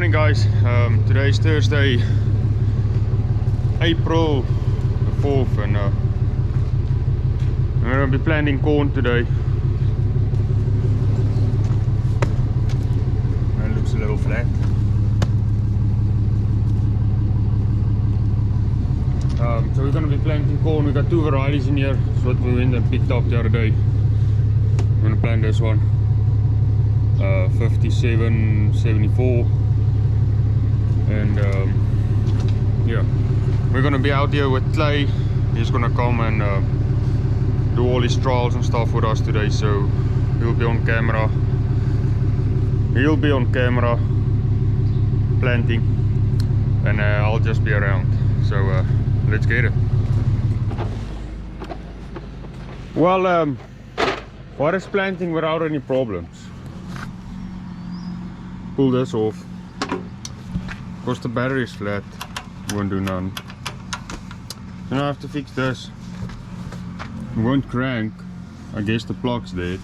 Morning guys, today is Thursday, April the 4th, and I'm going to be planting corn today. It looks a little flat. So we're going to be planting corn. We got two varieties in here. That's what we went and picked up the other day. I'm going to plant this one, 5774. And yeah, we're gonna be out here with Clay. He's gonna come and do all his trials and stuff with us today, so he'll be on camera. He'll be on camera planting, and I'll just be around. So let's get it. Well, what is planting without any problems? Pull this off. Because the battery is flat, won't do none. Then I have to fix this. It won't crank. I guess the plug's dead.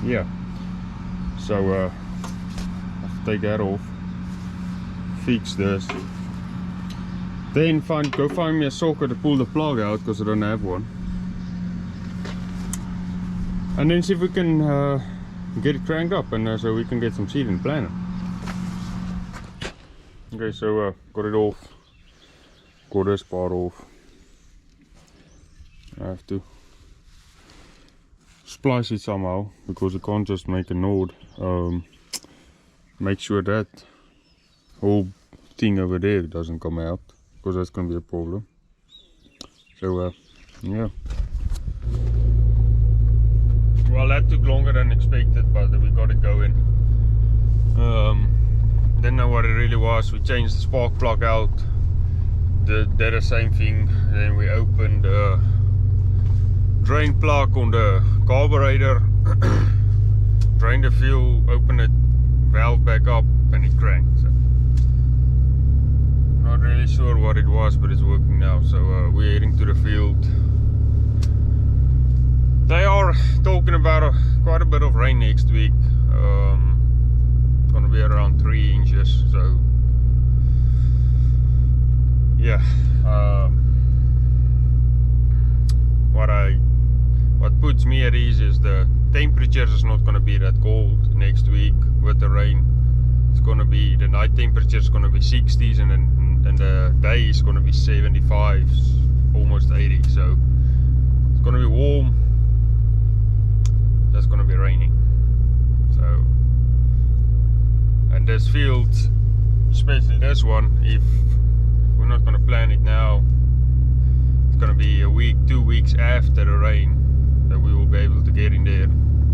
Yeah. So I have to take that off. Fix this. Then go find me a socket to pull the plug out, because I don't have one. And then see if we can get it cranked up, and so we can get some seed and plant it. Okay, so got it off, got this part off. I have to splice it somehow, because I can't just make a node. Make sure that whole thing over there doesn't come out, because that's going to be a problem. So yeah. Well, that took longer than expected, but we got it going. Didn't know what it really was. We changed the spark plug out, did the same thing. Then we opened the drain plug on the carburetor, drained the fuel, opened the valve back up, and it cranked. So, not really sure what it was, but it's working now. So we're heading to the field. They are talking about quite a bit of rain next week. Gonna be around 3 inches, so yeah. What puts me at ease is the temperatures is not gonna be that cold next week with the rain. It's gonna be, the night temperature is gonna be 60s, and then the day is gonna be 75s, almost 80. So it's gonna be warm. It's gonna be raining. So, and this field, especially this one, if we're not gonna plant it now, it's gonna be a week, 2 weeks after the rain that we will be able to get in there.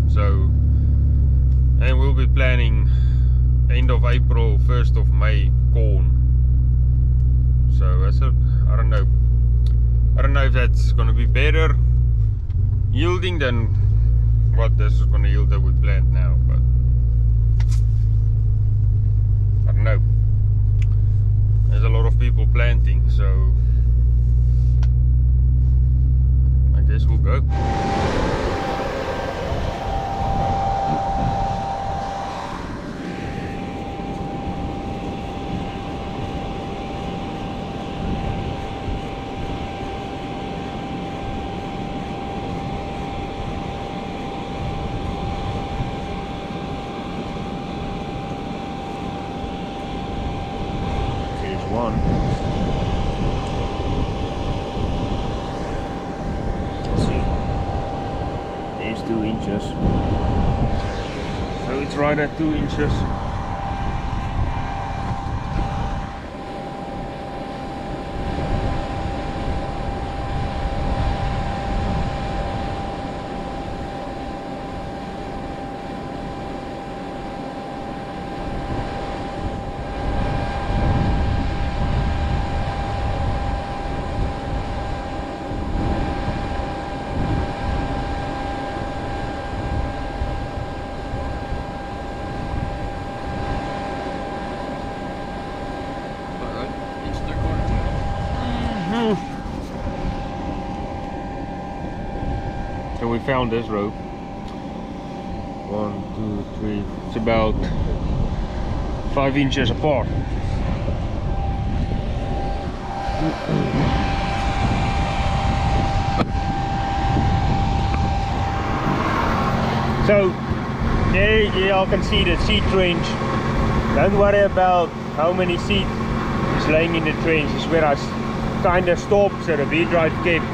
So, and we'll be planting end of April, 1st of May corn. So that's I don't know if that's gonna be better yielding than what this is going to yield that we plant now, but I don't know. There's a lot of people planting, so I guess we'll go. One. Let's see. There's 2 inches. So it's right at 2 inches. So we found this rope. 1, 2, 3. It's about 5 inches apart. So there y'all can see the seed trench. Don't worry about how many seed is laying in the trench. It's where I kind of stopped, so the V-drive kept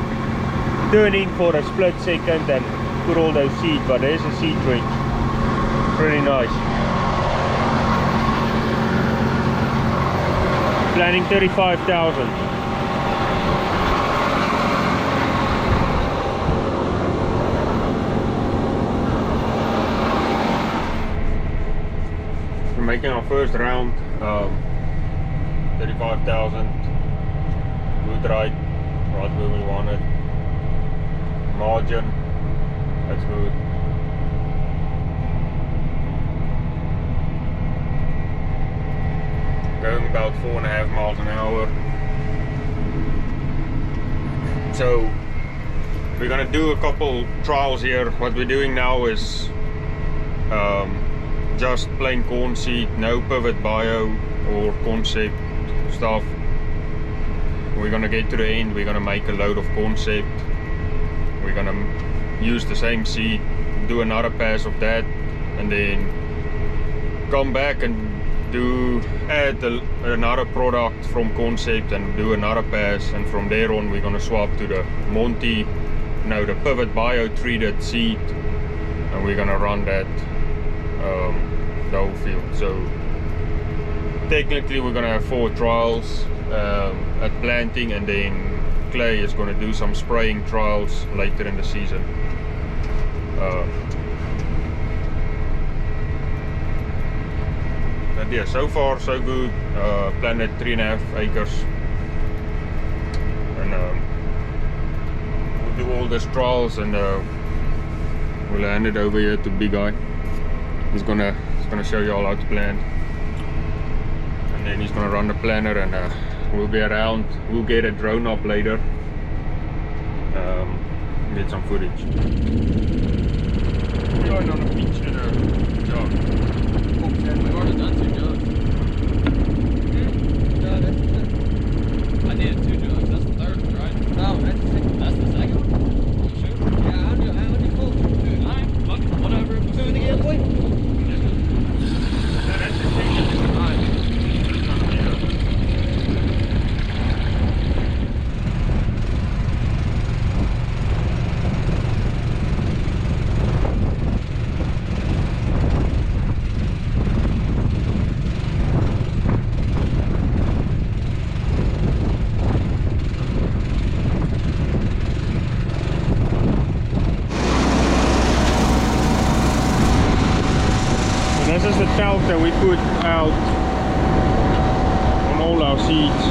turning for a split second and put all those seeds. But there's a seed trench. Pretty nice. Planning 35,000. We're making our first round. 35,000. Good right where we want it. Margin, that's good. Going about 4.5 miles an hour. So we're gonna do a couple trials here. What we're doing now is just plain corn seed, no pivot bio or concept stuff. We're gonna get to the end, we're gonna make a load of concept. We're gonna use the same seed, do another pass of that, and then come back and add another product from concept and do another pass, and from there on we're gonna swap to the Monty, the pivot bio treated seed, and we're gonna run that the whole field. So technically we're gonna have 4 trials at planting, and then Clay is going to do some spraying trials later in the season. But yeah, so far so good. Planted 3.5 acres, and we'll do all these trials, and we'll hand it over here to Big Guy. He's gonna show you all how to plant, and then he's gonna run the planter, and we'll be around. We'll get a drone up later. Get some footage. We're going on a beach in a jog. We've already done 2 jugs. I did 2 jugs. That's the 3rd one, right? No, that's the 2nd. That's the 2nd one? You sure? Yeah, how many full? 2. Alright, fuck it. Whatever. We'll do it again, boy. No, that's the 2nd. Alright. This is the talc that we put out on all our seeds.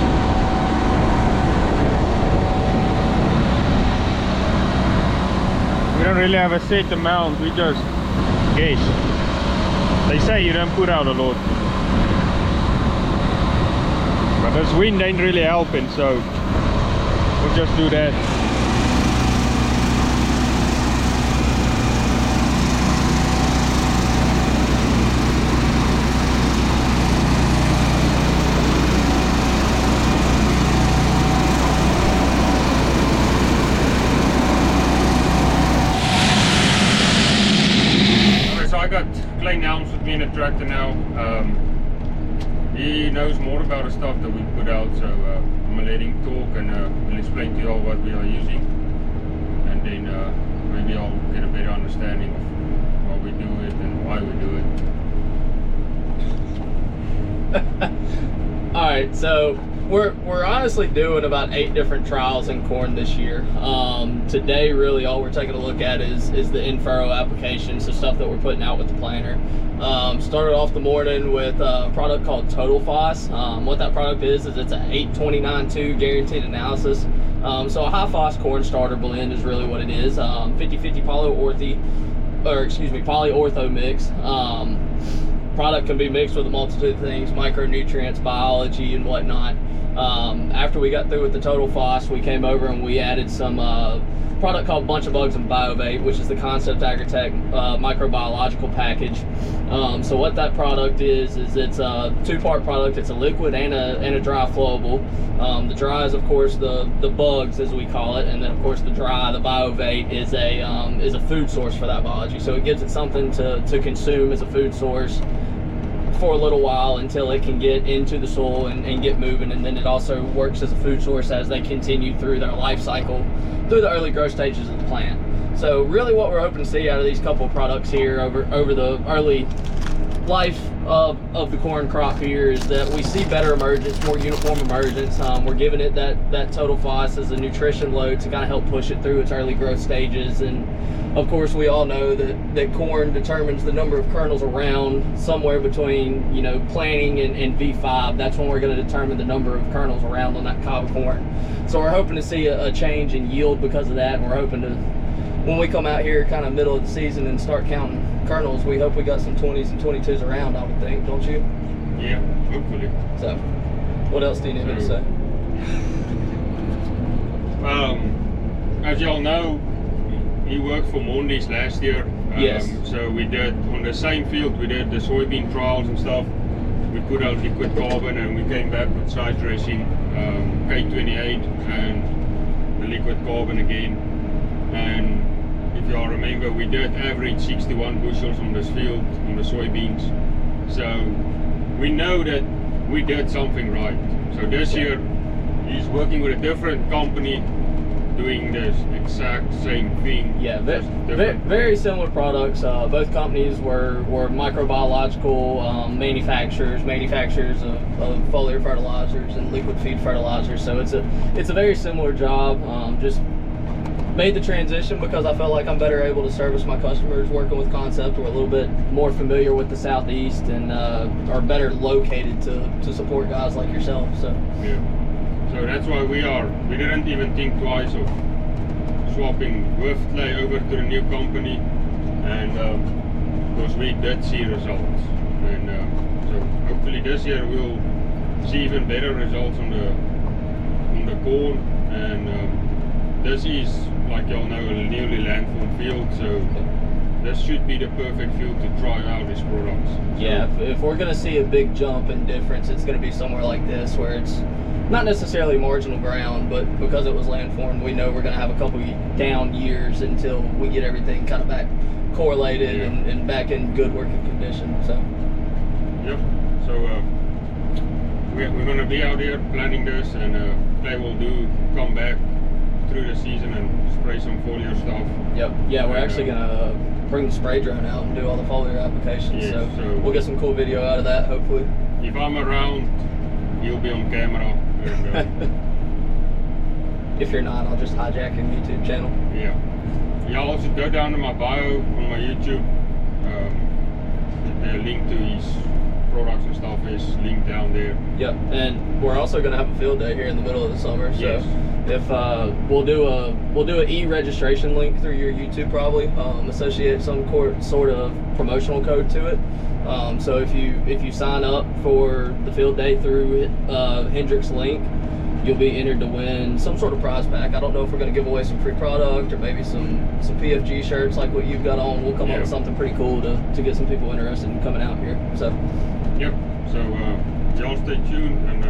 We don't really have a set amount, we just guess. They say you don't put out a lot, but this wind ain't really helping, so we'll just do that. I got Clay Nelms with me in the tractor now. He knows more about the stuff that we put out, so I'm gonna let him talk, and we'll explain to you all what we are using, and then maybe I'll get a better understanding of why we do it and why we do it. Alright, so we're honestly doing about 8 different trials in corn this year. Today really all we're taking a look at is the in-furrow application, so stuff that we're putting out with the planter. Started off the morning with a product called Total Phos. What that product is it's an 829.2 guaranteed analysis. So a high phos corn starter blend is really what it is. 50-50 polyortho mix. Product can be mixed with a multitude of things, micronutrients, biology, and whatnot. After we got through with the Total Phos, we came over and we added some product called Bunch of Bugs and Biovate, which is the Concept Agritech microbiological package. So what that product is it's a two-part product. It's a liquid and a dry flowable. The dry is, of course, the bugs, as we call it, and then, of course, the dry, the Biovate, is a food source for that biology. So it gives it something to consume as a food source for a little while until it can get into the soil and get moving, and then it also works as a food source as they continue through their life cycle, through the early growth stages of the plant. So really what we're hoping to see out of these couple of products here over the early life of the corn crop here is that we see better emergence, more uniform emergence. We're giving it that Total Phos as a nutrition load to kind of help push it through its early growth stages. And of course, we all know that corn determines the number of kernels around somewhere between, you know, planting and V5. That's when we're going to determine the number of kernels around on that cob of corn. So we're hoping to see a change in yield because of that. And we're hoping to, when we come out here kind of middle of the season and start counting kernels, we hope we got some 20s and 22s around, I would think, don't you? Yeah, hopefully. So, what else do you need me to say? As y'all know, he worked for Mondes last year. Yes. So we did, on the same field, we did the soybean trials and stuff. We put out liquid carbon and we came back with side dressing, K28 and the liquid carbon again. And if y'all remember, we did average 61 bushels on this field, on the soybeans. So we know that we did something right. So this year, he's working with a different company, doing this exact same thing. Yeah, very similar products. Both companies were microbiological manufacturers of foliar fertilizers and liquid feed fertilizers. So it's a very similar job. Just made the transition because I felt like I'm better able to service my customers working with Concept. We're a little bit more familiar with the Southeast and are better located to support guys like yourself. So yeah. So that's why we didn't even think twice of swapping with clay over to the new company, and because we did see results. And so hopefully this year we'll see even better results on the corn. And this is, like y'all know, a newly landformed field, so this should be the perfect field to try out these products. So, yeah, if we're going to see a big jump in difference, it's going to be somewhere like this where it's not necessarily marginal ground, but because it was landformed, we know we're going to have a couple down years until we get everything kind of back correlated, yeah, and back in good working condition. So yep. So we're going to be out here planning this, and Clay will come back through the season and spray some foliar stuff. Yep. Yeah, we're actually going to bring the spray drone out and do all the foliar applications. Yes, so we'll get some cool video out of that, hopefully. If I'm around, you'll be on camera. And, if you're not, I'll just hijack your YouTube channel. Yeah. Y'all also go down to my bio on my YouTube. The link to his products and stuff is linked down there. Yep. And we're also going to have a field day here in the middle of the summer. So yes. If we'll do an e-registration link through your YouTube, probably associate some sort of promotional code to it. So if you sign up for the field day through Hendrick's link, you'll be entered to win some sort of prize pack. I don't know if we're going to give away some free product or maybe some PFG shirts like what you've got on. We'll come up with something pretty cool to get some people interested in coming out here. So yep. So y'all stay tuned, and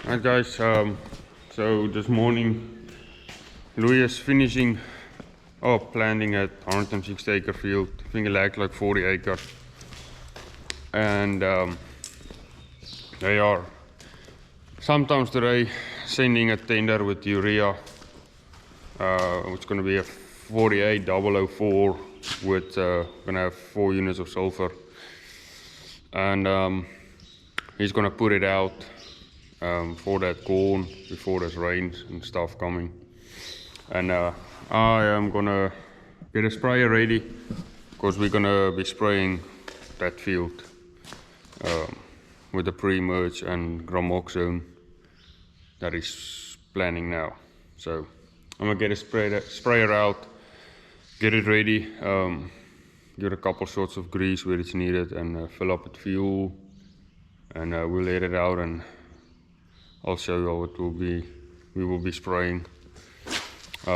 Alright guys, so this morning Louis is finishing up planting at 160 acre field. I think he lacked like 40 acres. And they are sometimes today sending a tender with urea. It's going to be a 48004 with gonna have 4 units of sulfur. And he's gonna put it out for that corn before there's rains and stuff coming. And I am gonna get a sprayer ready because we're gonna be spraying that field with the pre-merge and gramoxone that is planning now. So I'm gonna get a sprayer out, get it ready, give it a couple shots of grease where it's needed, and fill up with fuel, and we'll let it out and I'll show you what we will be spraying. They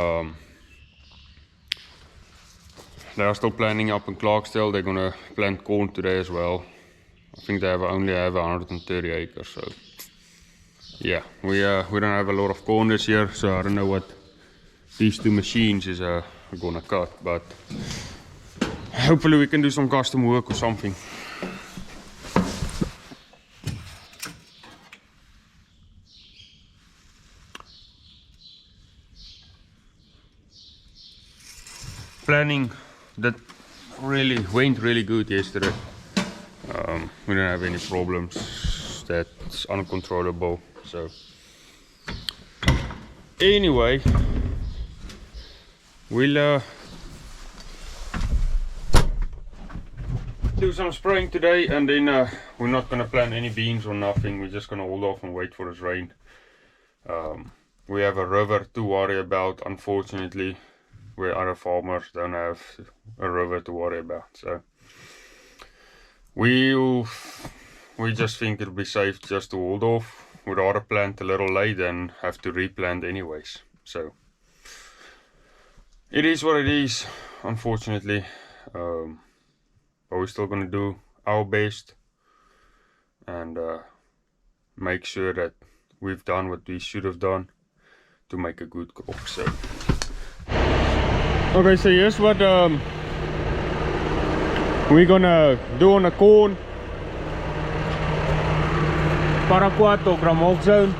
are still planning up in Clarksdale. They're gonna plant corn today as well. I think they only have 130 acres, so yeah, we don't have a lot of corn this year, so I don't know what these 2 machines is gonna cut, but hopefully we can do some custom work or something. Planning that went really good yesterday. We don't have any problems. That's uncontrollable. So anyway, we'll do some spraying today, and then we're not gonna plant any beans or nothing. We're just gonna hold off and wait for this rain. We have a river to worry about, unfortunately, where other farmers don't have a river to worry about. So we just think it'll be safe just to hold off. We'd rather plant a little late than have to replant anyways. So it is what it is, unfortunately. But we're still gonna do our best and make sure that we've done what we should have done to make a good crop. So okay, so here's what we're gonna do on the corn. Paraquat or gramoxone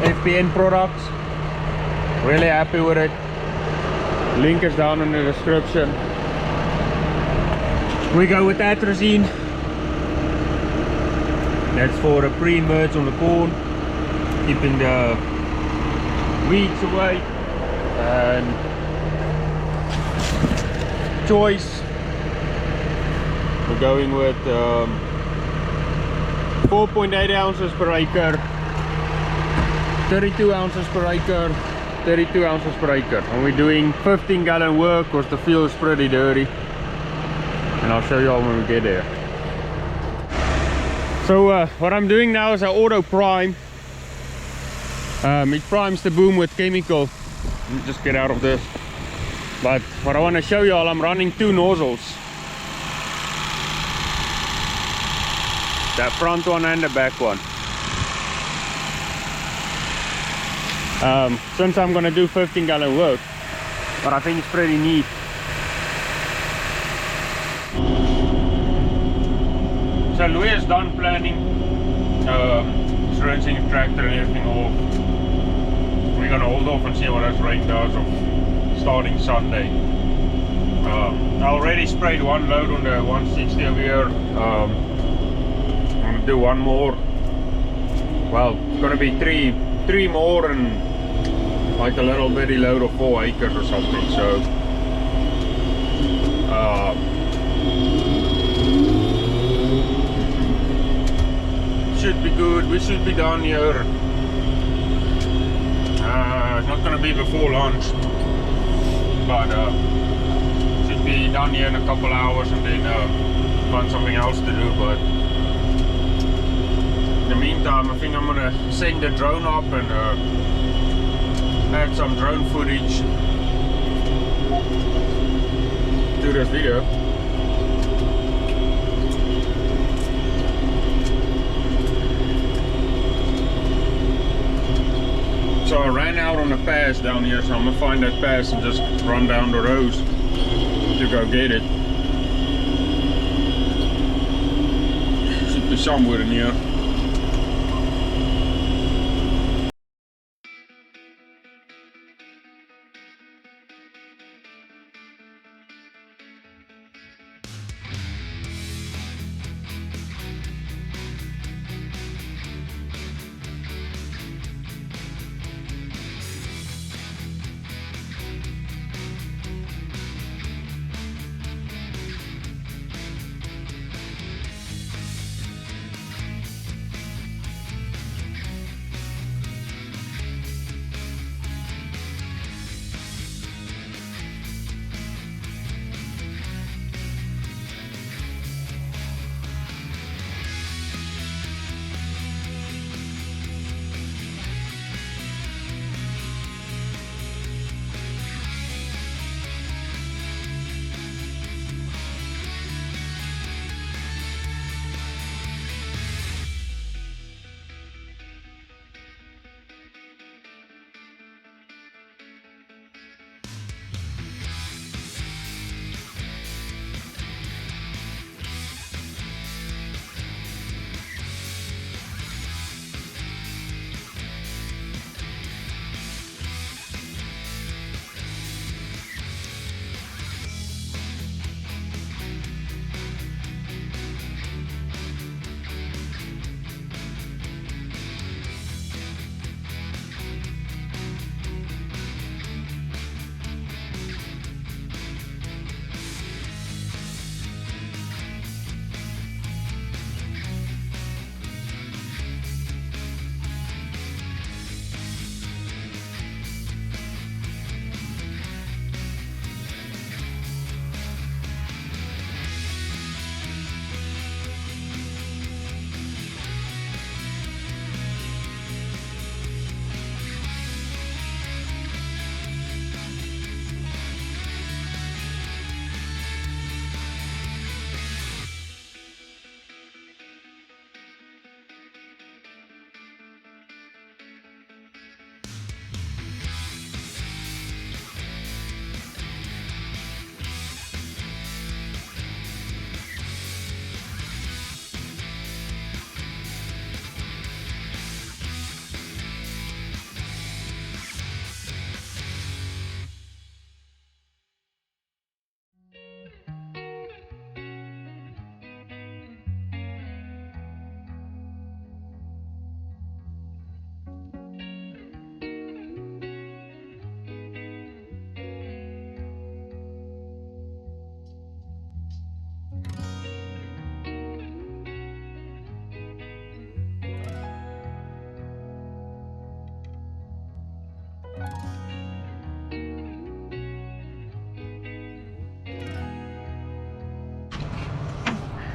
FPN products. Really happy with it. Link is down in the description. We go with atrazine. That's for a pre-merge on the corn, keeping the weeds away. And choice, we're going with 4.8 ounces per acre, 32 ounces per acre, 32 ounces per acre. And we're doing 15-gallon work because the field is pretty dirty. And I'll show you all when we get there. So what I'm doing now is I auto prime. It primes the boom with chemical. Let me just get out of this. But what I want to show you all, I'm running 2 nozzles. That front one and the back one. Since I'm going to do 15-gallon work, but I think it's pretty neat. So Louis is done planning. He's rinsing the tractor and everything off. We're going to hold off and see what this rain does starting Sunday. I already sprayed 1 load on the 160 over here. I'm going to do 1 more. Well, it's going to be three more, and like a little bitty load of 4 acres or something. So should be good. We should be done here. It's not going to be before lunch, but should be done here in a couple hours, and then find something else to do. But in the meantime, I think I'm going to send the drone up and add some drone footage to this video. I ran out on a pass down here, so I'm gonna find that pass and just run down the road to go get it. Should be somewhere in here.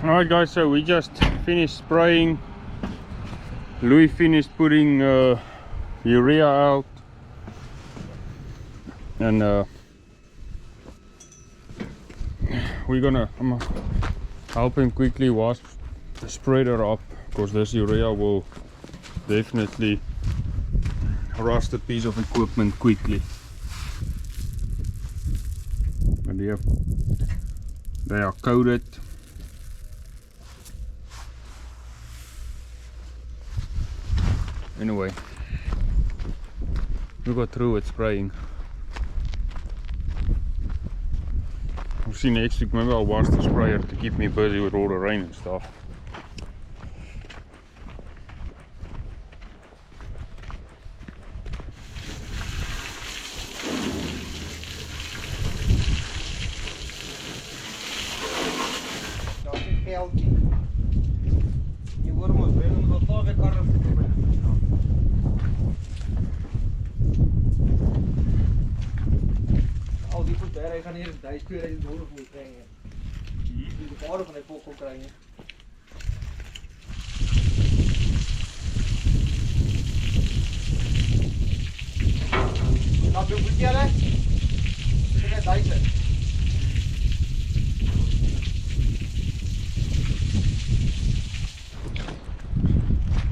Alright guys, so we just finished spraying. Louis finished putting urea out, and I'm gonna help him quickly wash the spreader up, because this urea will definitely rust a piece of equipment quickly. And yeah, they are coated. Anyway, we got through with spraying. We'll see next week. Maybe I'll wash the sprayer to keep me busy with all the rain and stuff.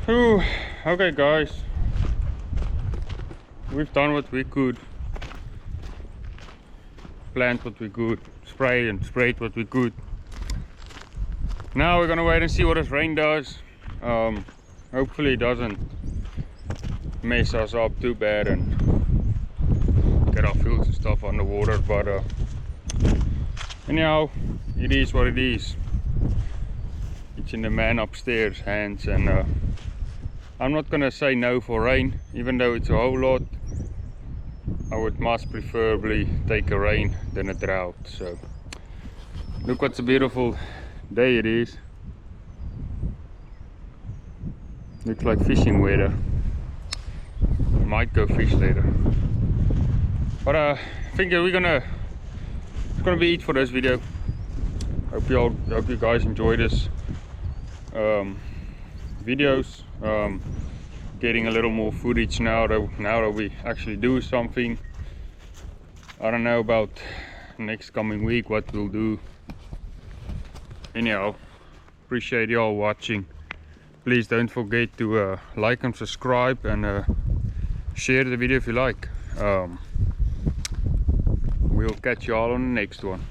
Whew. Okay guys, we've done what we could, plant what we could, spray and sprayed what we could. Now we're gonna wait and see what this rain does. Hopefully it doesn't mess us up too bad and get our fields and stuff underwater, but anyhow, it is what it is. It's in the man upstairs hands, and I'm not gonna say no for rain, even though it's a whole lot. I would much preferably take a rain than a drought. So look what a beautiful day it is. Looks like fishing weather. Might go fish later. But I think it's gonna be it for this video. Hope you guys enjoy this videos. Getting a little more footage now that we actually do something. I don't know about next coming week what we'll do. Anyhow, appreciate y'all watching. Please don't forget to like and subscribe, and share the video if you like. We'll catch you all on the next one.